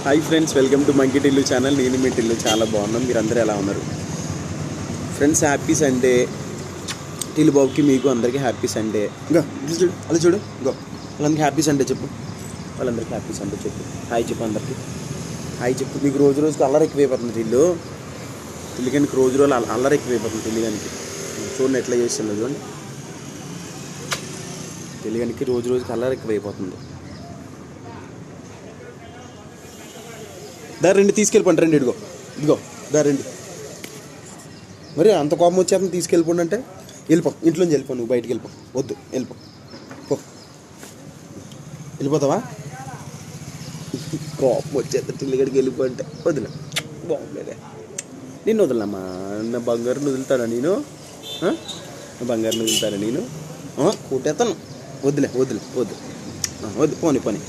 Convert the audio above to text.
Hi friends, welcome to monkey Tillu channel. నేను మీ టిల్లు చాలా బాగున్నాం. మీరందరూ ఎలా ఉన్నారు ఫ్రెండ్స్? Happy Sunday. టిల్లు బాబుకి మీకు అందరికీ హ్యాపీ సండే. ఇంకా చూడు, అలా చూడు, ఇంకో వాళ్ళందరికీ హ్యాపీ సండే చెప్పు. వాళ్ళందరికీ హ్యాపీ సండే చెప్పు. హాయ్ చెప్పు, అందరికీ హాయ్ చెప్పు. మీకు రోజు రోజుకి అల్లరి ఎక్కువైపోతుంది టిల్లుగానికి రోజు రోజు అల్లరి ఎక్కువైపోతుంది టిల్లుగానికి. చూడండి ఎట్లా చేస్తుందో చూడండి. టిల్లుగానికి రోజు రోజుకి అల్లరి ఎక్కువైపోతుంది. దా రెండు తీసుకెళ్ళిపోండి, రండి. ఇదిగో దా రండి. మరి అంత కోపం వచ్చేస్తుంది తీసుకెళ్ళిపోండి అంటే వెళ్ళిపో, ఇంట్లోంచి వెళ్ళిపో, నువ్వు బయటికి వెళ్ళిపో. వద్దు, వెళ్ళిపో, పో. వెళ్ళిపోతావా? కోపం వచ్చేది టిల్లుగడికి వెళ్ళిపో అంటే వదిలే. బాగుండేదే, నిన్ను వదలమ్మా. నా బంగారుని వదులుతాడా నేను? నా బంగారుని వదులుతాడా నేను? కూటేస్తాను. వద్దులే, వద్దు, పోని.